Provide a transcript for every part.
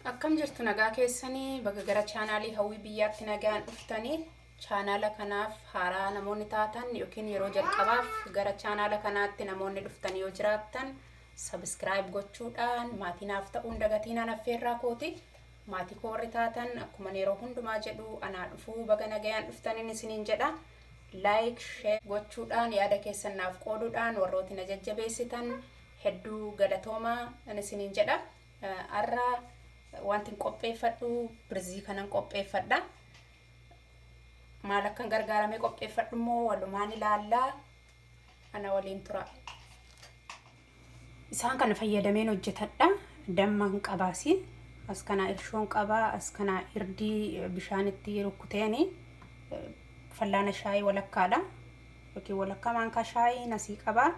Akkam jirtu nagaa keessanii bakka gara chaanaalii hawwii biyyaatti nagaan dhuftanii chaanaala kanaaf haaraa namoonni taatan yookiin yeroo jalqabaaf gara chaanaala kanaatti namoonni dhuftanii yoo jiraattan subscribe gochuudhaan maatii naaf ta'uun dagatiin affeerraa kooti maatii koo warri taatan akkuma yeroo hundumaa jedhu anaa dhufuu bakka nagaan dhuftaniin isiniin jedha like share gochuudhaan yaada keessan naaf qooduudhaan warrooti na jajjabeessitan hedduu galatoomaa isiniin jedha arra wanti qopheeffadhu birzii kanan qopheeffadha maal akkan gargaaramee qopheeffadhu immoo walumaan ilaallaa ana waliin tura isaan kana fayyadameen hojjetadha damman qabaasi as kana irshoon qabaa as kana irdii bishaanitti rukkuteeni fallaana shaayii walakkaadha yookiin walakkaa maankaa shaayii nasii qabaa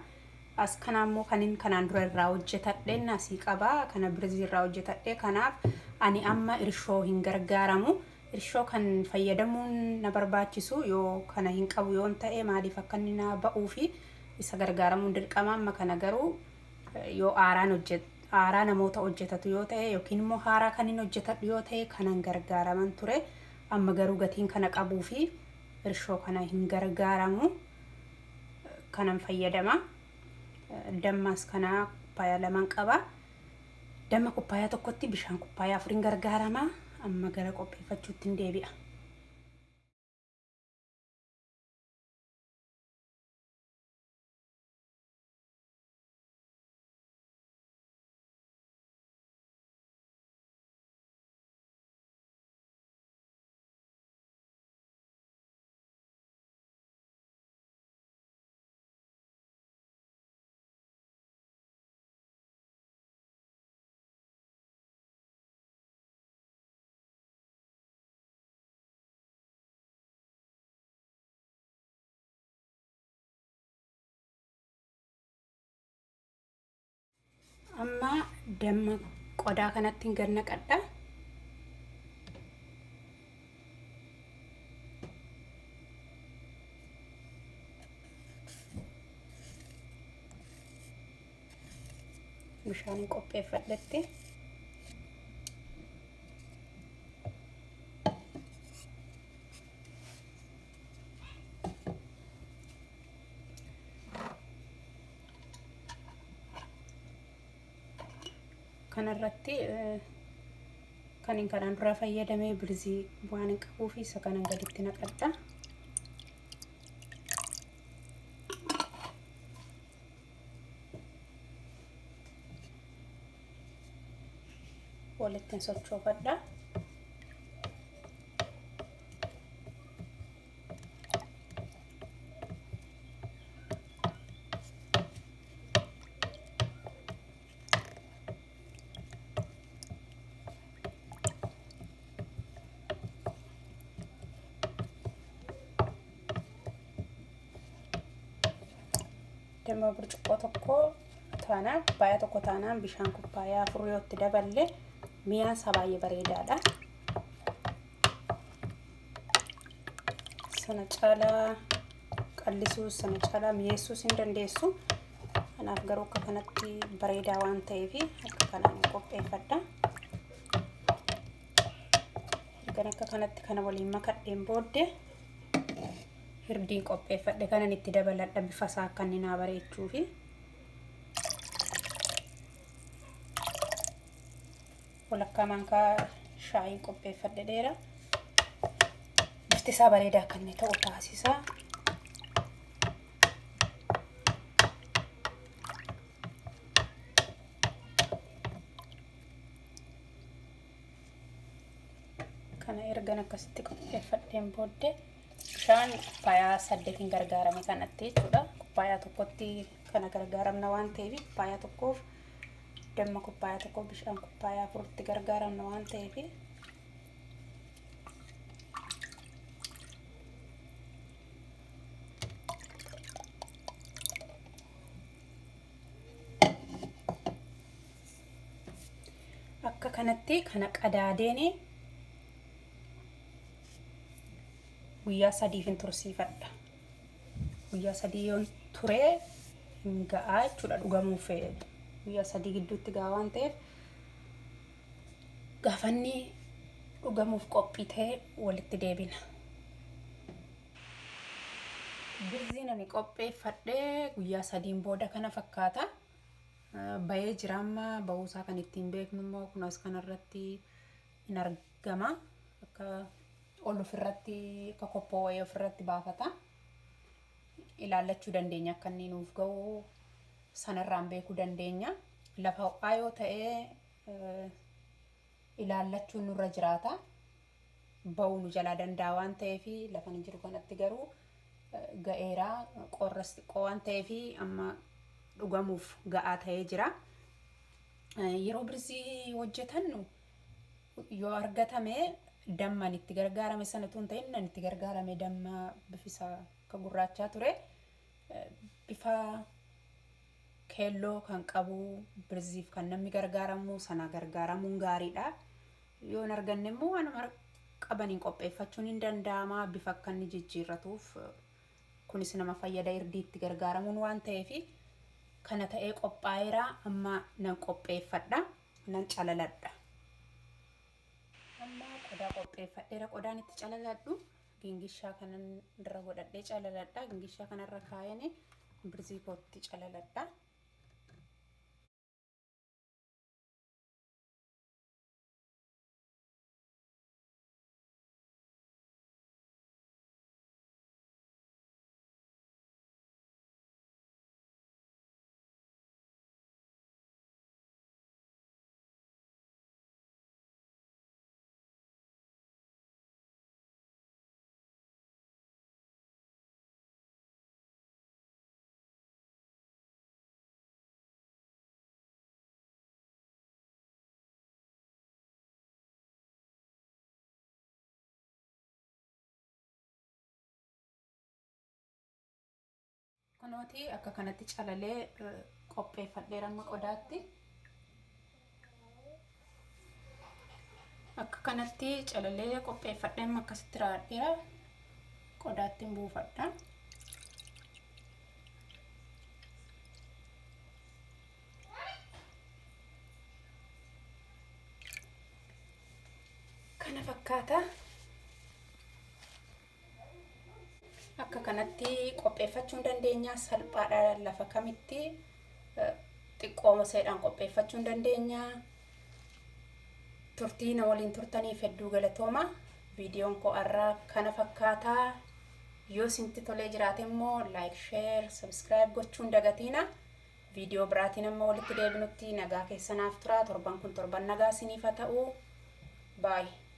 as kana ammoo kanaan dura irraa hojjetadhe nasii qabaa kana birzii irraa hojjetadhe kanaaf ani amma irshoo hin gargaaramu irshoo kan fayyadamuun na barbaachisu yoo kana hin qabu yoon ta'e maaliif akka inni na ba'uu fi isa gargaaramuun dirqama amma kana garuu yoo aaraa namoota hojjetatu yoo ta'e yookiin immoo haaraa kan hin hojjetadhu yoo ta'e kanan gargaaraman ture amma garuu gatiin kana qabuu fi irshoo kana hin gargaaramu kanan fayyadama dammas kana kubbaayaa lamaan qaba damma kubbaayaa tokkotti bishaan kubbaayaa 4 gargaarama amma gara qopheeffachuutti deebi'a amma damma qodaa kanatti gad naqadha bishaan qopheeffadhetti kanarratti kanaan dura fayyadamee birzii waan qabuu fi isa kanan gaditti naqadha walitti sochoofadha damma burcuqqoo tokko taana kubbaayaa tokko taanaan bishaan kubbaayaa 4 yoo itti daballe mi'aan baay'ee bareedaadha sana caalaa qallisuus sana caalaa mi'eessuus hin dandeessu kanaaf garuu akka kanatti bareedaa waan ta'eef akka kanaan qopheeffadha egaa akka kanatti kana waliin makadheen booddee hirdiin qopheeffadhe kanan itti dabaladha bifa isaa akka inni naa bareechuufi walakkaa maankaa shaayii qopheeffadhe dheera bifti isaa bareedaa akka inni ta'u taasisa kana ergan akkasitti qopheeffadheen booddee bishaan kubbaayaa 8 gargaarame kanatti jechuudha kubbaayaa tokkotti kana gargaaramna waan ta'eef kubbaayaa tokkoof damma kubbaayaa tokko bishaan kubbaayaa 4tti gargaaramna waan ta'eef akka kanatti kana qadaadeeni guyyaa 3 tursiifadha guyyaa 3 yoon ture ga'a jechuudha dhugamuuf guyyaa 3 gidduutti ga'a waan ta'eef gaafanni dhugamuuf qophii ta'e walitti deebina. Birziin ani qopheeffadhee guyyaa 3 booda kana fakkaata. Bayee jira amma ba'uusaa kan ittiin beeknu immoo kunas kanarratti hin argama. Akka ol ofirratti akka koppoo wayii ofirratti baafata. Ilaallachuu dandeenya akka inni nuuf ga'u sanarraan beekuu dandeenya. Lafa ho'aa yoo ta'e ilaallachuun nurra jiraata. Ba'uu nu jalaa danda'a waan ta'eef lafa hin jiru kanatti garuu ga'eeraa qorras xiqqoo waan ta'eef amma dhugamuuf ga'aa ta'ee jira. Yeroo birzii hojjetannu yoo argatame dammaan itti gargaarame sanatu hin ta'in nan itti gargaarame damma bifisa akka gurraachaa ture. Bifa keelloo kan qabu birziif kan namni gargaaramu sana gargaaramuun gaariidha. Yoo hin arganne immoo waan qabaniin qopheeffachuun hin danda'ama bifa akka inni jijjiirratuuf. Kunis nama fayyada irdiitti gargaaramuun waan ta'eef kana ta'ee qophaa'eera amma nan qopheeffadha nan calaladha. Amma qodaa qopheeffadheera qodaan itti calaladhu gingishaa kanan irra godhadhee calaladha. Gingishaa kanarra kaayanii birzii kootti calaladha. Kanooti akka kanatti calalee qopheeffadheera amma qodaatti. Akka kanatti calalee qopheeffadhee amma akkasitti raadheera qodaatti buufadha. Kana fakkaata. Akka kanatti qopheeffachuu dandeenya salphaadha lafa kamitti xiqqoo maseedhaan qopheeffachuu dandeenya. Turtii na waliin turtaniif hedduu galatooma. Viidiyoon koo har'aa kana fakkaata. Yoo sinti tolee jiraate immoo like, share, subscribe gochuun dagatiina. Viidiyoo biraatiin amma walitti deebinutti nagaa keessanaaf tura. Torban kun torban nagaa isiniif haa ta'u. Bye.